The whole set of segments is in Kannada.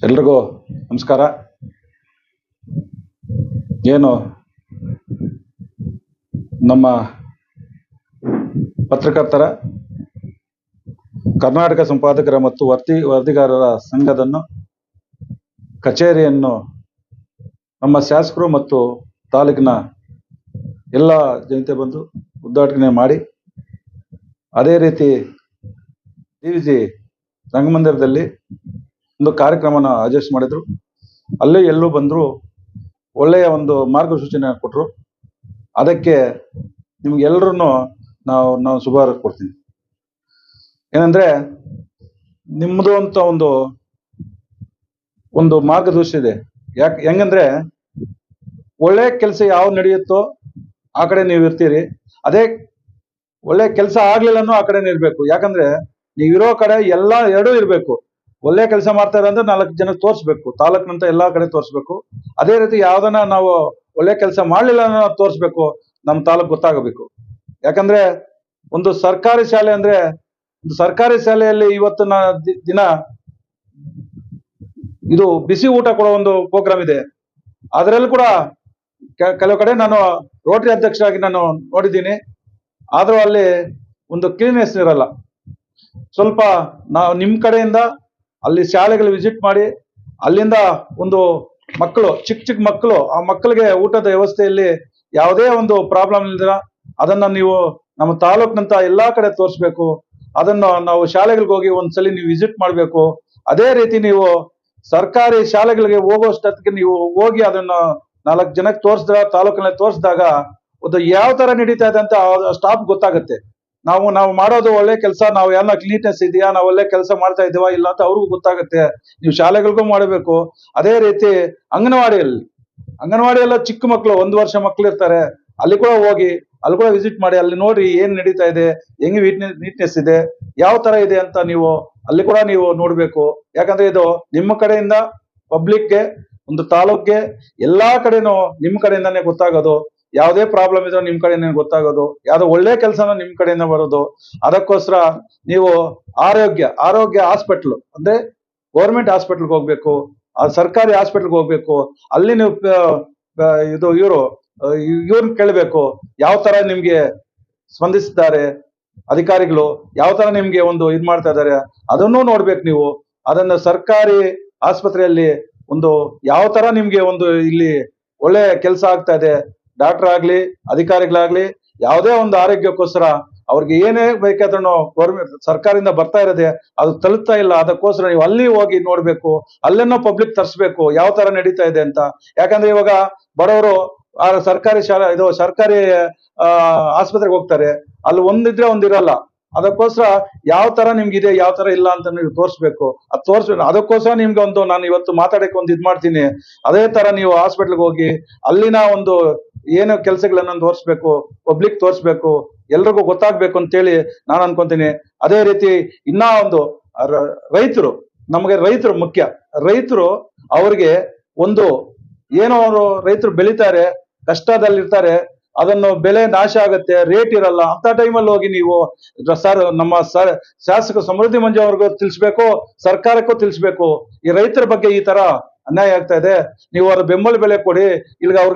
ಎಲ್ರಿಗೂ ನಮಸ್ಕಾರ. ಏನು ನಮ್ಮ ಪತ್ರಕರ್ತರ, ಕರ್ನಾಟಕ ಸಂಪಾದಕರ ಮತ್ತು ವರದಿಗಾರರ ಸಂಘದನ್ನು ಕಚೇರಿಯನ್ನು ನಮ್ಮ ಶಾಸಕರು ಮತ್ತು ತಾಲೂಕಿನ ಎಲ್ಲ ಜನತೆ ಬಂದು ಉದ್ಘಾಟನೆ ಮಾಡಿ, ಅದೇ ರೀತಿ ಡಿವಿಜಿ ರಂಗಮಂದಿರದಲ್ಲಿ ಒಂದು ಕಾರ್ಯಕ್ರಮನ ಆಯೋಜನೆ ಮಾಡಿದ್ರು. ಅಲ್ಲೇ ಎಲ್ಲೂ ಬಂದರು, ಒಳ್ಳೆಯ ಒಂದು ಮಾರ್ಗಸೂಚನೆ ಕೊಟ್ಟರು. ಅದಕ್ಕೆ ನಿಮ್ಗೆಲ್ಲರೂ ನಾವು ಶುಭ ಕೊಡ್ತೀನಿ. ಏನಂದ್ರೆ, ನಿಮ್ಮದು ಅಂತ ಒಂದು ಮಾರ್ಗದರ್ಶಿ ಇದೆ. ಹೆಂಗಂದ್ರೆ, ಒಳ್ಳೆ ಕೆಲಸ ಯಾವ ನಡೆಯುತ್ತೋ ಆ ಕಡೆ ನೀವು ಇರ್ತೀರಿ. ಅದೇ ಒಳ್ಳೆ ಕೆಲಸ ಆಗ್ಲಿಲ್ಲನೂ ಆ ಕಡೆ ಇರ್ಬೇಕು. ಯಾಕಂದ್ರೆ ನೀವಿರೋ ಕಡೆ ಎರಡೂ ಇರ್ಬೇಕು. ಒಳ್ಳೆ ಕೆಲಸ ಮಾಡ್ತಾರೆ ಅಂದ್ರೆ 4 ಜನಕ್ಕೆ ತೋರಿಸ್ಬೇಕು, ತಾಲೂಕಿನಂತ ಎಲ್ಲಾ ಕಡೆ ತೋರಿಸ್ಬೇಕು. ಅದೇ ರೀತಿ ಯಾವ್ದನ್ನ ನಾವು ಒಳ್ಳೆ ಕೆಲಸ ಮಾಡ್ಲಿಲ್ಲ ಅನ್ನೋ ತೋರಿಸ್ಬೇಕು, ನಮ್ಮ ತಾಲೂಕು ಗೊತ್ತಾಗಬೇಕು. ಯಾಕಂದ್ರೆ ಒಂದು ಸರ್ಕಾರಿ ಶಾಲೆ ಅಂದ್ರೆ, ಒಂದು ಸರ್ಕಾರಿ ಶಾಲೆಯಲ್ಲಿ ಇವತ್ತಿನ ದಿನ ಇದು ಬಿಸಿ ಊಟ ಕೊಡೋ ಒಂದು ಪ್ರೋಗ್ರಾಮ್ ಇದೆ. ಅದರಲ್ಲಿ ಕೂಡ ಕೆಲವು ಕಡೆ ನಾನು ರೋಟರಿ ಅಧ್ಯಕ್ಷರಾಗಿ ನಾನು ನೋಡಿದ್ದೀನಿ. ಆದ್ರೂ ಅಲ್ಲಿ ಒಂದು ಕ್ಲೀನ್ನೆಸ್ ಇರಲ್ಲ. ಸ್ವಲ್ಪ ನಾವು ನಿಮ್ಮ ಕಡೆಯಿಂದ ಅಲ್ಲಿ ಶಾಲೆಗಳು ವಿಸಿಟ್ ಮಾಡಿ, ಅಲ್ಲಿಂದ ಒಂದು ಮಕ್ಕಳು, ಚಿಕ್ಕ ಮಕ್ಕಳು, ಆ ಮಕ್ಕಳಿಗೆ ಊಟದ ವ್ಯವಸ್ಥೆಯಲ್ಲಿ ಯಾವುದೇ ಒಂದು ಪ್ರಾಬ್ಲಮ್ ಇಲ್ದಿರ ಅದನ್ನ ನೀವು ನಮ್ಮ ತಾಲೂಕಿನಂತ ಎಲ್ಲಾ ಕಡೆ ತೋರಿಸ್ಬೇಕು. ಅದನ್ನು ನಾವು ಶಾಲೆಗಳಿಗೆ ಹೋಗಿ ಒಂದ್ಸಲಿ ನೀವು ವಿಸಿಟ್ ಮಾಡಬೇಕು. ಅದೇ ರೀತಿ ನೀವು ಸರ್ಕಾರಿ ಶಾಲೆಗಳಿಗೆ ಹೋಗೋಷ್ಟೊತ್ತಿಗೆ ನೀವು ಹೋಗಿ ಅದನ್ನ 4 ಜನಕ್ಕೆ ತಾಲೂಕಿನಲ್ಲಿ ತೋರಿಸಿದಾಗ ಒಂದು ಯಾವ ತರ ನಡೀತಾ ಇದೆ ಅಂತ ಸ್ಟಾಫ್ ಗೊತ್ತಾಗುತ್ತೆ. ನಾವು ಮಾಡೋದು ಒಳ್ಳೆ ಕೆಲಸ, ನಾವು ಎಲ್ಲ ಕ್ಲೀನ್ನೆಸ್ ಇದೆಯಾ, ನಾವು ಒಳ್ಳೆ ಕೆಲಸ ಮಾಡ್ತಾ ಇದೀವಾ ಇಲ್ಲ ಅಂತ ಅವ್ರಿಗೂ ಗೊತ್ತಾಗುತ್ತೆ. ನೀವು ಶಾಲೆಗಳಿಗೂ ಮಾಡಬೇಕು. ಅದೇ ರೀತಿ ಅಂಗನವಾಡಿ ಎಲ್ಲ ಚಿಕ್ಕ ಮಕ್ಕಳು, 1 ವರ್ಷ ಮಕ್ಕಳು ಇರ್ತಾರೆ. ಅಲ್ಲಿ ಕೂಡ ಹೋಗಿ ಅಲ್ಲಿ ಕೂಡ ವಿಸಿಟ್ ಮಾಡಿ, ಅಲ್ಲಿ ನೋಡಿ ಏನ್ ನಡೀತಾ ಇದೆ, ಹೆಂಗ್ ನೀಟ್ನೆಸ್ ಇದೆ, ಯಾವ ತರ ಇದೆ ಅಂತ ನೀವು ಅಲ್ಲಿ ಕೂಡ ನೀವು ನೋಡ್ಬೇಕು. ಯಾಕಂದ್ರೆ ಇದು ನಿಮ್ಮ ಕಡೆಯಿಂದ ಪಬ್ಲಿಕ್ಗೆ, ಒಂದು ತಾಲೂಕ್ಗೆ ಎಲ್ಲಾ ಕಡೆನೂ ನಿಮ್ಮ ಕಡೆಯಿಂದಾನೇ ಗೊತ್ತಾಗೋದು. ಯಾವುದೇ ಪ್ರಾಬ್ಲಮ್ ಇದ್ರೆ ನಿಮ್ ಕಡೆಯಿಂದ ಗೊತ್ತಾಗೋದು. ಯಾವ್ದೋ ಒಳ್ಳೆ ಕೆಲಸನ ನಿಮ್ ಕಡೆಯಿಂದ ಬರೋದು. ಅದಕ್ಕೋಸ್ಕರ ನೀವು ಆರೋಗ್ಯ ಹಾಸ್ಪಿಟ್ಲ್ ಅಂದ್ರೆ ಗೌರ್ಮೆಂಟ್ ಹಾಸ್ಪಿಟ್ಲ್ಗೆ ಹೋಗ್ಬೇಕು, ಸರ್ಕಾರಿ ಹಾಸ್ಪಿಟ್ಲ್ಗೆ ಹೋಗ್ಬೇಕು. ಅಲ್ಲಿ ನೀವು ಇವ್ರನ್ನ ಕೇಳಬೇಕು, ಯಾವ ತರ ನಿಮ್ಗೆ ಸ್ಪಂದಿಸಿದ್ದಾರೆ ಅಧಿಕಾರಿಗಳು, ಯಾವ ತರ ನಿಮ್ಗೆ ಒಂದು ಮಾಡ್ತಾ ಇದಾರೆ ಅದನ್ನೂ ನೋಡ್ಬೇಕು ನೀವು. ಅದನ್ನ ಸರ್ಕಾರಿ ಆಸ್ಪತ್ರೆಯಲ್ಲಿ ಒಂದು ಯಾವ ತರ ನಿಮ್ಗೆ ಇಲ್ಲಿ ಒಳ್ಳೆ ಕೆಲಸ ಆಗ್ತಾ ಇದೆ, ಡಾಕ್ಟರ್ ಆಗ್ಲಿ ಅಧಿಕಾರಿಗಳಾಗ್ಲಿ ಯಾವುದೇ ಒಂದು ಆರೋಗ್ಯಕ್ಕೋಸ್ಕರ ಅವ್ರಿಗೆ ಏನೇ ಬೇಕಾದ್ರೂ ಗೌರ್ಮೆಂಟ್ ಸರ್ಕಾರದಿಂದ ಬರ್ತಾ ಇರೋದೆ ಅದು ತಲುಪ್ತಾ ಇಲ್ಲ. ಅದಕ್ಕೋಸ್ಕರ ನೀವು ಅಲ್ಲಿ ಹೋಗಿ ನೋಡ್ಬೇಕು, ಅಲ್ಲೇನೋ ಪಬ್ಲಿಕ್ ತರಿಸ್ಬೇಕು ಯಾವ ತರ ನಡೀತಾ ಇದೆ ಅಂತ. ಯಾಕಂದ್ರೆ ಇವಾಗ ಬಡವರು ಸರ್ಕಾರಿ ಸರ್ಕಾರಿ ಆಸ್ಪತ್ರೆಗೆ ಹೋಗ್ತಾರೆ, ಅಲ್ಲಿ ಒಂದಿದ್ರೆ ಒಂದಿರಲ್ಲ. ಅದಕ್ಕೋಸ್ಕರ ಯಾವ ತರ ನಿಮ್ಗಿದೆ ಯಾವ ತರ ಇಲ್ಲ ಅಂತ ನೀವು ತೋರಿಸ್ಬೇಕು. ಅದಕ್ಕೋಸ್ಕರ ನಿಮ್ಗೆ ನಾನು ಇವತ್ತು ಮಾತಾಡಕ್ಕೆ ಇದ್ ಮಾಡ್ತೀನಿ. ಅದೇ ತರ ನೀವು ಹಾಸ್ಪಿಟ್ಲ್ಗೆ ಹೋಗಿ ಅಲ್ಲಿನ ಏನು ಕೆಲಸಗಳನ್ನ ತೋರಿಸ್ಬೇಕು, ಪಬ್ಲಿಕ್ ತೋರಿಸ್ಬೇಕು, ಎಲ್ರಿಗೂ ಗೊತ್ತಾಗ್ಬೇಕು ಅಂತೇಳಿ ನಾನು ಅನ್ಕೊಂತೀನಿ. ಅದೇ ರೀತಿ ರೈತರು, ನಮಗೆ ರೈತರು ಮುಖ್ಯ. ರೈತರು ಅವ್ರಿಗೆ ಏನೋ ಅವರು ರೈತರು ಬೆಳಿತಾರೆ, ಕಷ್ಟದಲ್ಲಿರ್ತಾರೆ, ಅದನ್ನು ಬೆಲೆ ನಾಶ ಆಗುತ್ತೆ, ರೇಟ್ ಇರಲ್ಲ. ಅಂತ ಟೈಮಲ್ಲಿ ಹೋಗಿ ನೀವು ನಮ್ಮ ಶಾಸಕ ಸಮೃದ್ಧಿ ಮಂಜು ಅವ್ರಿಗೂ ತಿಳಿಸ್ಬೇಕು, ಸರ್ಕಾರಕ್ಕೂ ತಿಳಿಸ್ಬೇಕು, ಈ ರೈತರ ಬಗ್ಗೆ ಈ ತರ ಅನ್ಯಾಯ ಆಗ್ತಾ ಇದೆ, ನೀವು ಅವ್ರ ಬೆಂಬಲ ಬೆಲೆ ಕೊಡಿ, ಇಲ್ಲಿಗೆ ಅವ್ರ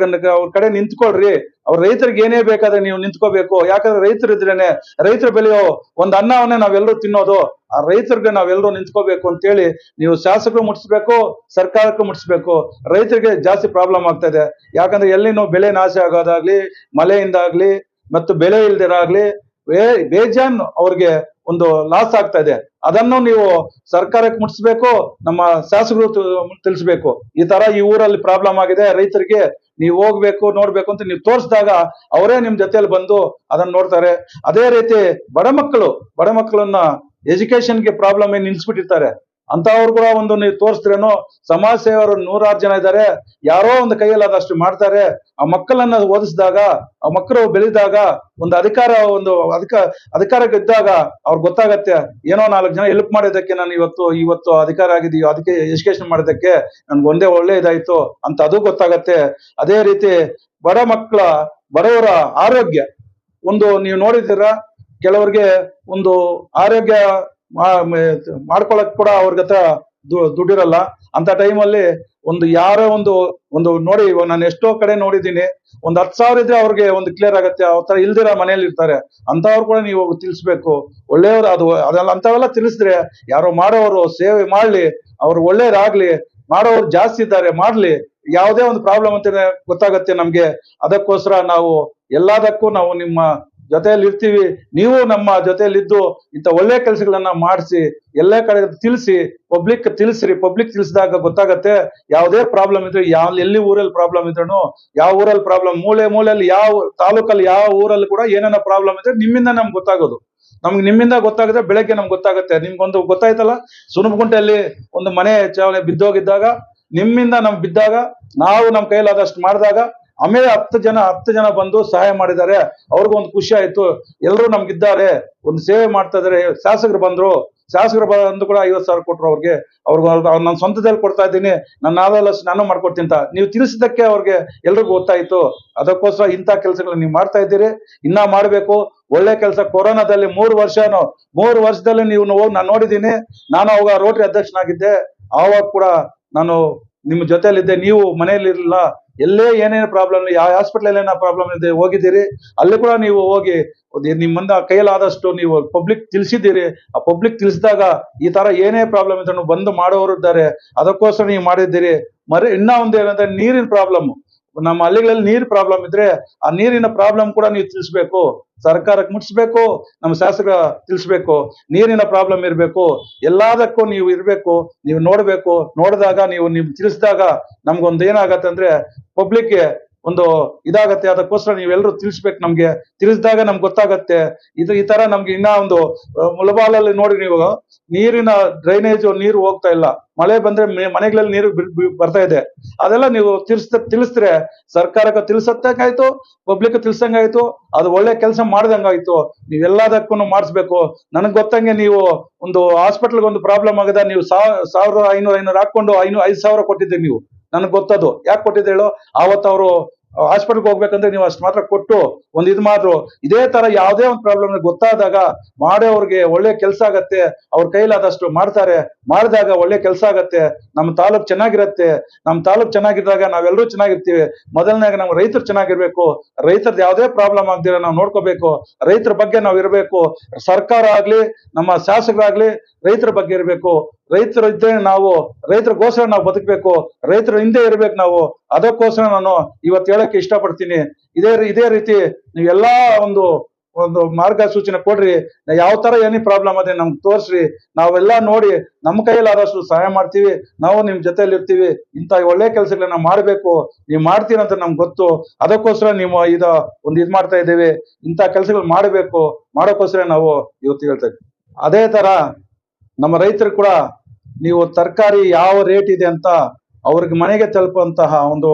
ಕಡೆ ನಿಂತ್ಕೊಳ್ರಿ. ಅವ್ರ ರೈತರಿಗೆ ಏನೇ ಬೇಕಾದ್ರೆ ನೀವು ನಿಂತ್ಕೋಬೇಕು. ಯಾಕಂದ್ರೆ ರೈತರು ಇದ್ರೇನೆ, ರೈತರು ಬೆಳೆಯೋ ಒಂದು ಅನ್ನವನ್ನೇ ನಾವೆಲ್ಲರೂ ತಿನ್ನೋದು. ಆ ರೈತರಿಗೆ ನಾವೆಲ್ಲರೂ ನಿಂತ್ಕೋಬೇಕು ಅಂತೇಳಿ ನೀವು ಶಾಸಕರು ಮುಟ್ಟಿಸ್ಬೇಕು, ಸರ್ಕಾರಕ್ಕೂ ಮುಟ್ಟಿಸ್ಬೇಕು. ರೈತರಿಗೆ ಜಾಸ್ತಿ ಪ್ರಾಬ್ಲಮ್ ಆಗ್ತಾ ಇದೆ. ಯಾಕಂದ್ರೆ ಎಲ್ಲಿನೂ ಬೆಳೆ ನಾಶ ಆಗೋದಾಗ್ಲಿ, ಮಳೆಯಿಂದಾಗ್ಲಿ ಮತ್ತು ಬೆಲೆ ಇಲ್ದಿರಾಗ್ಲಿ ಬೇಜಾನ್ ಅವ್ರಿಗೆ ಲಾಸ್ ಆಗ್ತಾ ಇದೆ. ಅದನ್ನು ನೀವು ಸರ್ಕಾರಕ್ಕೆ ಮುಟ್ಟಿಸ್ಬೇಕು, ನಮ್ಮ ಶಾಸಕರು ತಿಳಿಸ್ಬೇಕು. ಈ ತರ ಈ ಊರಲ್ಲಿ ಪ್ರಾಬ್ಲಮ್ ಆಗಿದೆ, ರೈತರಿಗೆ ನೀವು ಹೋಗ್ಬೇಕು ನೋಡ್ಬೇಕು ಅಂತ ನೀವು ತೋರಿಸಿದಾಗ ಅವರೇ ನಿಮ್ ಜೊತೆಯಲ್ಲಿ ಬಂದು ಅದನ್ನ ನೋಡ್ತಾರೆ. ಅದೇ ರೀತಿ ಬಡ ಮಕ್ಕಳನ್ನ ಎಜುಕೇಶನ್ಗೆ ಪ್ರಾಬ್ಲಮ್ ಏನ್ ನಿಲ್ಸ್ಬಿಟ್ಟಿರ್ತಾರೆ, ಅಂತವ್ರು ಕೂಡ ನೀವು ತೋರಿಸ್ತೀರೇನೋ. ಸಮಾಜ ಸೇವರು 100 ಜನ ಇದ್ದಾರೆ, ಯಾರೋ ಒಂದು ಕೈಯಲ್ಲಿ ಅದಷ್ಟು ಮಾಡ್ತಾರೆ. ಆ ಮಕ್ಕಳನ್ನ ಓದಿಸಿದಾಗ, ಆ ಮಕ್ಕಳು ಬೆಳೆದಾಗ, ಒಂದು ಅಧಿಕಾರಕ್ಕೆ ಇದ್ದಾಗ ಅವ್ರಿಗೆ ಗೊತ್ತಾಗತ್ತೆ, ಏನೋ 4 ಜನ ಹೆಲ್ಪ್ ಮಾಡೋದಕ್ಕೆ ನಾನು ಇವತ್ತು ಅಧಿಕಾರ ಆಗಿದೆಯೋ, ಅದಕ್ಕೆ ಎಜುಕೇಶನ್ ಮಾಡೋದಕ್ಕೆ ನನ್ಗೆ ಒಳ್ಳೆ ಇದಾಯ್ತು ಅಂತ ಅದು ಗೊತ್ತಾಗತ್ತೆ. ಅದೇ ರೀತಿ ಬಡವರ ಆರೋಗ್ಯ ನೀವು ನೋಡಿದ್ದೀರ, ಕೆಲವರಿಗೆ ಆರೋಗ್ಯ ಮಾಡ್ಕೊಳಕ್ ಕೂಡ ಅವ್ರ ಹತ್ರ ದುಡ್ಡಿರಲ್ಲ. ಅಂತ ಟೈಮಲ್ಲಿ ಒಂದು ಯಾರೋ ಒಂದು ಒಂದು ನೋಡಿ, ಇವಾಗ ನಾನು ಎಷ್ಟೋ ಕಡೆ ನೋಡಿದ್ದೀನಿ, ಒಂದು 10,000 ಇದ್ರೆ ಅವ್ರಿಗೆ ಒಂದು ಕ್ಲಿಯರ್ ಆಗತ್ತೆ. ಅವ್ರ ತರ ಇಲ್ದಿರ ಮನೇಲಿ ಇರ್ತಾರೆ, ಅಂತವ್ರು ಕೂಡ ನೀವು ತಿಳಿಸ್ಬೇಕು. ಒಳ್ಳೆಯವರು ಅದೆಲ್ಲ ಅಂತವೆಲ್ಲ ತಿಳಿಸಿದ್ರೆ ಯಾರೋ ಮಾಡೋರು ಸೇವೆ ಮಾಡ್ಲಿ, ಅವ್ರು ಒಳ್ಳೇದಾಗ್ಲಿ, ಮಾಡೋರು ಜಾಸ್ತಿ ಇದ್ದಾರೆ ಮಾಡ್ಲಿ, ಯಾವುದೇ ಒಂದು ಪ್ರಾಬ್ಲಮ್ ಅಂತ ಗೊತ್ತಾಗತ್ತೆ ನಮ್ಗೆ. ಅದಕ್ಕೋಸ್ಕರ ನಾವು ಎಲ್ಲದಕ್ಕೂ ನಾವು ನಿಮ್ಮ ಜೊತೆಯಲ್ಲಿ ಇರ್ತೀವಿ. ನೀವು ನಮ್ಮ ಜೊತೆಯಲ್ಲಿದ್ದು ಇಂಥ ಒಳ್ಳೆ ಕೆಲಸಗಳನ್ನ ಮಾಡಿಸಿ ಎಲ್ಲ ಕಡೆ ತಿಳಿಸಿ, ಪಬ್ಲಿಕ್ ತಿಳಿಸ್ರಿ. ಪಬ್ಲಿಕ್ ತಿಳಿಸಿದಾಗ ಗೊತ್ತಾಗತ್ತೆ ಯಾವುದೇ ಪ್ರಾಬ್ಲಮ್ ಇದ್ರೆ, ಎಲ್ಲಿ ಊರಲ್ಲಿ ಪ್ರಾಬ್ಲಮ್ ಇದ್ರೂ, ಯಾವ ಊರಲ್ಲಿ ಪ್ರಾಬ್ಲಮ್, ಮೂಲೆಯಲ್ಲಿ ಯಾವ ತಾಲೂಕಲ್ಲಿ ಯಾವ ಊರಲ್ಲಿ ಕೂಡ ಏನೇನೋ ಪ್ರಾಬ್ಲಮ್ ಇದ್ರೆ ನಿಮ್ಮಿಂದ ನಮ್ಗೆ ಗೊತ್ತಾಗೋದು. ನಮ್ಗೆ ನಿಮ್ಮಿಂದ ಗೊತ್ತಾಗುತ್ತೆ, ಬೆಳಗ್ಗೆ ನಮ್ಗೆ ಗೊತ್ತಾಗುತ್ತೆ. ನಿಮ್ಗೊಂದು ಗೊತ್ತಾಯ್ತಲ್ಲ, ಸುನಪಗುಂಟೆಯಲ್ಲಿ ಒಂದು ಮನೆ ಚಾವಣಿ ಬಿದ್ದೋಗಿದ್ದಾಗ ನಿಮ್ಮಿಂದ ನಮ್ಗೆ ಬಿದ್ದಾಗ, ನಾವು ನಮ್ಮ ಕೈಲಾದಷ್ಟು ಮಾಡಿದಾಗ, ಆಮೇಲೆ 10 ಜನ ಬಂದು ಸಹಾಯ ಮಾಡಿದ್ದಾರೆ. ಅವ್ರಿಗೂ ಒಂದು ಖುಷಿ ಆಯ್ತು, ಎಲ್ಲರೂ ನಮ್ಗಿದ್ದಾರೆ, ಒಂದು ಸೇವೆ ಮಾಡ್ತಾ ಇದಾರೆ. ಶಾಸಕರು ಬಂದು ಕೂಡ 50,000 ಕೊಟ್ರು ಅವ್ರಿಗೆ ನಾನು ಸ್ವಂತದಲ್ಲಿ ಕೊಡ್ತಾ ಇದ್ದೀನಿ, ನನ್ನ ಆದಷ್ಟು ನಾನು ಮಾಡ್ಕೊಡ್ತೀನಿ ಅಂತ ನೀವು ತಿಳಿಸಿದ್ದಕ್ಕೆ ಅವ್ರಿಗೆ ಎಲ್ರಿಗೂ ಗೊತ್ತಾಯ್ತು. ಅದಕ್ಕೋಸ್ಕರ ಇಂಥ ಕೆಲಸಗಳನ್ನ ನೀವು ಮಾಡ್ತಾ ಇದ್ದೀರಿ, ಇನ್ನ ಮಾಡ್ಬೇಕು. ಒಳ್ಳೆ ಕೆಲಸ. ಕೊರೋನಾದಲ್ಲಿ 3 ವರ್ಷದಲ್ಲಿ ನೀವು ನಾನು ನೋಡಿದ್ದೀನಿ. ನಾನು ಅವಾಗ ರೋಟರಿ ಅಧ್ಯಕ್ಷನಾಗಿದ್ದೆ, ಆವಾಗ ಕೂಡ ನಾನು ನಿಮ್ಮ ಜೊತೆಯಲ್ಲಿದ್ದೆ. ನೀವು ಮನೆಯಲ್ಲಿ ಇರಲಿಲ್ಲ, ಎಲ್ಲೇ ಏನೇನು ಪ್ರಾಬ್ಲಮ್, ಯಾವ ಹಾಸ್ಪಿಟಲ್ ಏನೋ ಪ್ರಾಬ್ಲಮ್ ಇದೆ ಹೋಗಿದ್ದೀರಿ, ಅಲ್ಲಿ ಕೂಡ ನೀವು ಹೋಗಿ ನಿಮ್ಮಂದ ಕೈಲಾದಷ್ಟು ನೀವು ಪಬ್ಲಿಕ್ ತಿಳಿಸಿದ್ದೀರಿ. ಆ ಪಬ್ಲಿಕ್ ತಿಳಿಸಿದಾಗ ಈ ತರ ಏನೇ ಪ್ರಾಬ್ಲಮ್ ಇದ್ರು ಬಂದು ಮಾಡೋರು ಇದ್ದಾರೆ. ಅದಕ್ಕೋಸ್ಕರ ನೀವು ಮಾಡಿದ್ದೀರಿ. ಇನ್ನ ಒಂದು ಏನಂದ್ರೆ ನೀರಿನ ಪ್ರಾಬ್ಲಮ್. ನಮ್ಮ ಹಳ್ಳಿಗಳಲ್ಲಿ ನೀರ್ ಪ್ರಾಬ್ಲಮ್ ಇದ್ರೆ ಆ ನೀರಿನ ಪ್ರಾಬ್ಲಮ್ ಕೂಡ ನೀವು ತಿಳಿಸ್ಬೇಕು, ಸರ್ಕಾರಕ್ಕೆ ಮುಟ್ಟಿಸ್ಬೇಕು, ನಮ್ಮ ಶಾಸಕರ ತಿಳಿಸ್ಬೇಕು. ನೀರಿನ ಪ್ರಾಬ್ಲಮ್ ಇರಬೇಕು, ಎಲ್ಲದಕ್ಕೂ ನೀವು ಇರ್ಬೇಕು, ನೀವು ನೋಡ್ಬೇಕು. ನೋಡಿದಾಗ ನೀವು ತಿಳಿಸಿದಾಗ ನಮ್ಗೊಂದು ಏನಾಗತ್ತೆ ಅಂದ್ರೆ ಪಬ್ಲಿಕ್ಗೆ ಒಂದು ಇದಾಗತ್ತೆ. ಅದಕ್ಕೋಸ್ಕರ ನೀವೆಲ್ಲರೂ ತಿಳಿಸ್ಬೇಕು. ನಮ್ಗೆ ತಿಳಿಸಿದಾಗ ನಮ್ಗೆ ಗೊತ್ತಾಗತ್ತೆ. ಈ ತರ ನಮ್ಗೆ ಇನ್ನ ಒಂದು ಮುಳಬಾಲಲ್ಲಿ ನೋಡಿ, ನೀವು ನೀರಿನ ಡ್ರೈನೇಜ್ ನೀರು ಹೋಗ್ತಾ ಇಲ್ಲ, ಮಳೆ ಬಂದ್ರೆ ಮನೆಗಳಲ್ಲಿ ನೀರು ಬರ್ತಾ ಇದೆ. ಅದೆಲ್ಲ ನೀವು ತಿಳಿಸಿದ್ರೆ ಸರ್ಕಾರಕ್ಕೆ ತಿಳಿಸತ್ತಂಗಾಯ್ತು, ಪಬ್ಲಿಕ್ ತಿಳಿಸಂಗಾಯ್ತು, ಅದು ಒಳ್ಳೆ ಕೆಲಸ ಮಾಡ್ದಂಗಾಯ್ತು. ನೀವೆಲ್ಲದಕ್ಕೂ ಮಾಡಿಸ್ಬೇಕು. ನನಗ್ ಗೊತ್ತಂಗೆ ನೀವು ಒಂದು ಹಾಸ್ಪಿಟಲ್ಗೆ ಒಂದು ಪ್ರಾಬ್ಲಮ್ ಆಗದ, ನೀವು 1,500 ಹಾಕೊಂಡು 5,000 ಕೊಟ್ಟಿದ್ದೀರಿ ನೀವು. ನನಗೆ ಗೊತ್ತದು ಯಾಕೆ ಕೊಟ್ಟಿದ್ದೆ ಹೇಳೋ. ಆವತ್ತು ಅವರು ಹಾಸ್ಪಿಟಲ್ಗೆ ಹೋಗ್ಬೇಕಂದ್ರೆ ನೀವು ಅಷ್ಟು ಮಾತ್ರ ಕೊಟ್ಟು ಒಂದು ಇದು ಮಾಡಿದ್ರು. ಇದೇ ತರ ಯಾವುದೇ ಒಂದು ಪ್ರಾಬ್ಲಮ್ ಗೊತ್ತಾದಾಗ ಮಾಡೋರ್ಗೆ ಒಳ್ಳೆ ಕೆಲಸ ಆಗತ್ತೆ. ಅವ್ರ ಕೈಲಾದಷ್ಟು ಮಾಡ್ತಾರೆ, ಮಾಡಿದಾಗ ಒಳ್ಳೆ ಕೆಲಸ ಆಗತ್ತೆ. ನಮ್ಮ ತಾಲೂಕ್ ಚೆನ್ನಾಗಿರತ್ತೆ. ನಮ್ಮ ತಾಲೂಕ್ ಚೆನ್ನಾಗಿದ್ದಾಗ ನಾವೆಲ್ಲರೂ ಚೆನ್ನಾಗಿರ್ತೀವಿ. ಮೊದಲನೇಗೆ ನಾವು ರೈತರು ಚೆನ್ನಾಗಿರ್ಬೇಕು. ರೈತರದ್ದು ಯಾವುದೇ ಪ್ರಾಬ್ಲಮ್ ಆಗ್ದಿರ ನಾವು ನೋಡ್ಕೋಬೇಕು. ರೈತರ ಬಗ್ಗೆ ನಾವು ಇರಬೇಕು. ಸರ್ಕಾರ ಆಗ್ಲಿ, ನಮ್ಮ ಶಾಸಕರಾಗ್ಲಿ ರೈತರ ಬಗ್ಗೆ ಇರಬೇಕು. ರೈತರು ಇದ್ದೇ ನಾವು, ರೈತರಿಗೋಸ್ಕರ ನಾವು ಬದುಕಬೇಕು, ರೈತರ ಹಿಂದೆ ಇರ್ಬೇಕು ನಾವು. ಅದಕ್ಕೋಸ್ಕರ ನಾನು ಇವತ್ತು ಹೇಳಕ್ಕೆ ಇಷ್ಟಪಡ್ತೀನಿ. ಇದೇ ರೀತಿ ನೀವೆಲ್ಲಾ ಒಂದು ಮಾರ್ಗಸೂಚನೆ ಕೊಡ್ರಿ. ಯಾವ ತರ ಏನೇ ಪ್ರಾಬ್ಲಮ್ ಅದೇ ನಮ್ಗೆ ತೋರ್ಸ್ರಿ. ನಾವೆಲ್ಲ ನೋಡಿ ನಮ್ಮ ಕೈಯಲ್ಲಿ ಆದಷ್ಟು ಸಹಾಯ ಮಾಡ್ತೀವಿ. ನಾವು ನಿಮ್ ಜೊತೆಲಿ ಇರ್ತೀವಿ. ಇಂಥ ಒಳ್ಳೆ ಕೆಲಸಗಳನ್ನ ಮಾಡ್ಬೇಕು. ನೀವು ಮಾಡ್ತೀರಂತ ನಮ್ಗೆ ಗೊತ್ತು. ಅದಕ್ಕೋಸ್ಕರ ನೀವು ಇದು ಮಾಡ್ತಾ ಇದ್ದೀವಿ. ಇಂಥ ಕೆಲಸಗಳು ಮಾಡಬೇಕು. ಮಾಡೋಕ್ಕೋಸ್ಕರ ನಾವು ಇವತ್ತು ಹೇಳ್ತಾ ಇದ್ದೀವಿ. ಅದೇ ತರ ನಮ್ಮ ರೈತರು ಕೂಡ ನೀವು ತರಕಾರಿ ಯಾವ ರೇಟ್ ಇದೆ ಅಂತ ಅವ್ರಿಗೆ ಮನೆಗೆ ತಲುಪುವಂತಹ ಒಂದು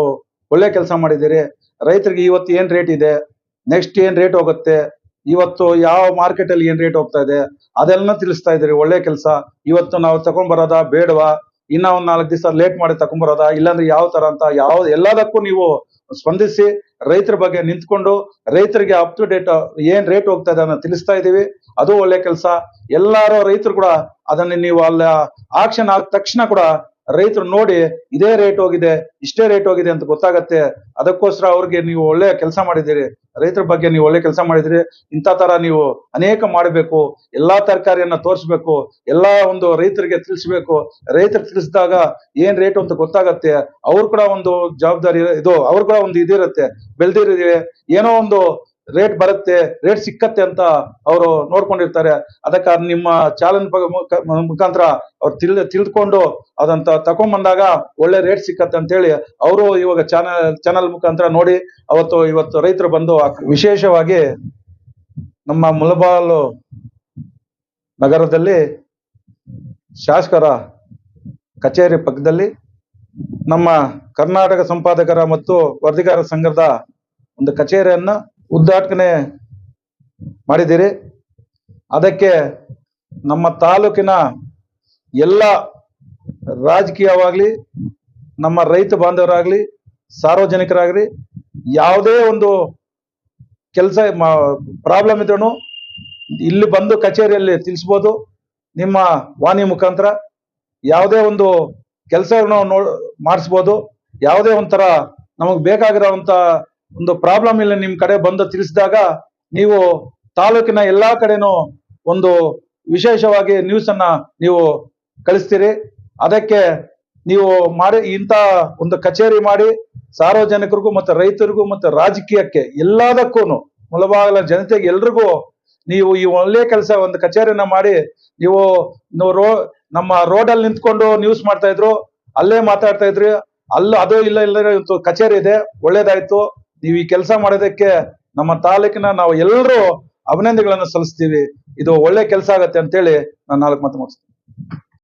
ಒಳ್ಳೆ ಕೆಲಸ ಮಾಡಿದ್ದೀರಿ. ರೈತರಿಗೆ ಇವತ್ತು ಏನ್ ರೇಟ್ ಇದೆ, ನೆಕ್ಸ್ಟ್ ಏನ್ ರೇಟ್ ಹೋಗುತ್ತೆ, ಇವತ್ತು ಯಾವ ಮಾರ್ಕೆಟ್ ಅಲ್ಲಿ ಏನ್ ರೇಟ್ ಹೋಗ್ತಾ ಇದೆ, ಅದೆಲ್ಲ ತಿಳಿಸ್ತಾ ಇದ್ದೀರಿ. ಒಳ್ಳೆ ಕೆಲಸ. ಇವತ್ತು ನಾವು ತಗೊಂಡ್ಬರೋದಾ ಬೇಡವಾ, ಇನ್ನ ಒಂದ್ 4 ದಿವಸ ಲೇಟ್ ಮಾಡಿ ತಗೊಂಡ್ಬರೋದಾ, ಇಲ್ಲಾಂದ್ರೆ ಯಾವ ತರ ಅಂತ ಎಲ್ಲದಕ್ಕೂ ನೀವು ಸ್ಪಂದಿಸಿ ರೈತರ ಬಗ್ಗೆ ನಿಂತ್ಕೊಂಡು ರೈತರಿಗೆ ಅಪ್ ಟು ಡೇಟ್ ಏನ್ ರೇಟ್ ಹೋಗ್ತಾ ಇದೆ ಅನ್ನೋ ತಿಳಿಸ್ತಾ ಇದೀವಿ. ಅದು ಒಳ್ಳೆ ಕೆಲಸ. ಎಲ್ಲಾರು ರೈತರು ಕೂಡ ಅದನ್ನ ನೀವು ಅಲ್ಲ ಆಕ್ಷನ್ ಆದ ತಕ್ಷಣ ಕೂಡ ರೈತರು ನೋಡಿ ಇದೇ ರೇಟ್ ಹೋಗಿದೆ, ಇಷ್ಟೇ ರೇಟ್ ಹೋಗಿದೆ ಅಂತ ಗೊತ್ತಾಗತ್ತೆ. ಅದಕ್ಕೋಸ್ಕರ ಅವ್ರಿಗೆ ನೀವು ಒಳ್ಳೆ ಕೆಲಸ ಮಾಡಿದ್ದೀರಿ. ರೈತರ ಬಗ್ಗೆ ನೀವು ಒಳ್ಳೆ ಕೆಲಸ ಮಾಡಿದ್ರಿ. ಇಂಥ ತರ ನೀವು ಅನೇಕ ಮಾಡಬೇಕು. ಎಲ್ಲಾ ತರಕಾರಿಯನ್ನ ತೋರಿಸ್ಬೇಕು. ಎಲ್ಲಾ ಒಂದು ರೈತರಿಗೆ ತಿಳಿಸ್ಬೇಕು. ರೈತರು ತಿಳಿಸಿದಾಗ ಏನ್ ರೇಟ್ ಅಂತ ಗೊತ್ತಾಗತ್ತೆ. ಅವ್ರು ಕೂಡ ಒಂದು ಜವಾಬ್ದಾರಿ ಅವ್ರು ಕೂಡ ಒಂದು ಇದಿರುತ್ತೆ. ಬೆಳ್ದಿರಿವೆ ಏನೋ ಒಂದು ರೇಟ್ ಬರುತ್ತೆ, ರೇಟ್ ಸಿಕ್ಕತ್ತೆ ಅಂತ ಅವರು ನೋಡ್ಕೊಂಡಿರ್ತಾರೆ. ಅದಕ್ಕೆ ನಿಮ್ಮ ಚಾನಲ್ ಮುಖಾಂತರ ಅವ್ರು ತಿಳಿದುಕೊಂಡು ಅದಂತ ತಗೊಂಡ್ಬಂದಾಗ ಒಳ್ಳೆ ರೇಟ್ ಸಿಕ್ಕತ್ತೆ ಅಂತ ಹೇಳಿ ಅವರು ಇವಾಗ ಚಾನಲ್ ಮುಖಾಂತರ ನೋಡಿ ಇವತ್ತು ರೈತರು ಬಂದು ವಿಶೇಷವಾಗಿ ನಮ್ಮ ಮುಳಬಾಲು ನಗರದಲ್ಲಿ ಶಾಸಕರ ಕಚೇರಿ ಪಕ್ಕದಲ್ಲಿ ನಮ್ಮ ಕರ್ನಾಟಕ ಸಂಪಾದಕರ ಮತ್ತು ವರದಿಗಾರರ ಸಂಘದ ಒಂದು ಕಚೇರಿಯನ್ನ ಉದ್ಘಾಟನೆ ಮಾಡಿದ್ದೀರಿ. ಅದಕ್ಕೆ ನಮ್ಮ ತಾಲೂಕಿನ ಎಲ್ಲ ರಾಜಕೀಯವಾಗ್ಲಿ, ನಮ್ಮ ರೈತ ಬಾಂಧವರಾಗ್ಲಿ, ಸಾರ್ವಜನಿಕರಾಗ್ಲಿ, ಯಾವುದೇ ಒಂದು ಕೆಲಸ ಪ್ರಾಬ್ಲಮ್ ಇದ್ರೂ ಇಲ್ಲಿ ಬಂದು ಕಚೇರಿಯಲ್ಲಿ ತಿಳಿಸ್ಬೋದು. ನಿಮ್ಮ ವಾಣಿ ಮುಖಾಂತರ ಯಾವುದೇ ಒಂದು ಕೆಲಸವನ್ನು ಮಾಡಿಸ್ಬೋದು. ಯಾವುದೇ ಒಂಥರ ನಮಗ್ ಬೇಕಾಗಿರೋಂತ ಒಂದು ಪ್ರಾಬ್ಲಮ್ ಇಲ್ಲ ನಿಮ್ ಕಡೆ ಬಂದು ತಿಳಿಸಿದಾಗ ನೀವು ತಾಲೂಕಿನ ಎಲ್ಲಾ ಕಡೆನೂ ಒಂದು ವಿಶೇಷವಾಗಿ ನ್ಯೂಸ್ ಅನ್ನ ನೀವು ಕಳಿಸ್ತೀರಿ. ಅದಕ್ಕೆ ನೀವು ಮಾಡಿ ಇಂಥ ಒಂದು ಕಚೇರಿ ಮಾಡಿ ಸಾರ್ವಜನಿಕರಿಗೂ ಮತ್ತೆ ರೈತರಿಗೂ ಮತ್ತೆ ರಾಜಕೀಯಕ್ಕೆ ಎಲ್ಲದಕ್ಕೂ ಮೂಲಭಾಗದ ಜನತೆಗೆ ಎಲ್ರಿಗೂ ನೀವು ಈ ಒಳ್ಳೆ ಕೆಲಸ ಒಂದು ಕಚೇರಿನ ಮಾಡಿ ನೀವು ನಮ್ಮ ರೋಡಲ್ಲಿ ನಿಂತ್ಕೊಂಡು ನ್ಯೂಸ್ ಮಾಡ್ತಾ ಇದ್ರು, ಅಲ್ಲೇ ಮಾತಾಡ್ತಾ ಇದ್ರಿ, ಅದು ಇಲ್ಲ ಕಚೇರಿ ಇದೆ, ಒಳ್ಳೇದಾಯ್ತು. ನೀವು ಈ ಕೆಲಸ ಮಾಡೋದಕ್ಕೆ ನಮ್ಮ ತಾಲೂಕಿನ ನಾವು ಎಲ್ಲರೂ ಅಭಿನಂದನೆಗಳನ್ನು ಸಲ್ಲಿಸ್ತೀವಿ. ಇದು ಒಳ್ಳೆ ಕೆಲಸ ಆಗತ್ತೆ ಅಂತೇಳಿ ನಾನು 4 ಮಾತು ಮುಗಿಸ್ತೀನಿ.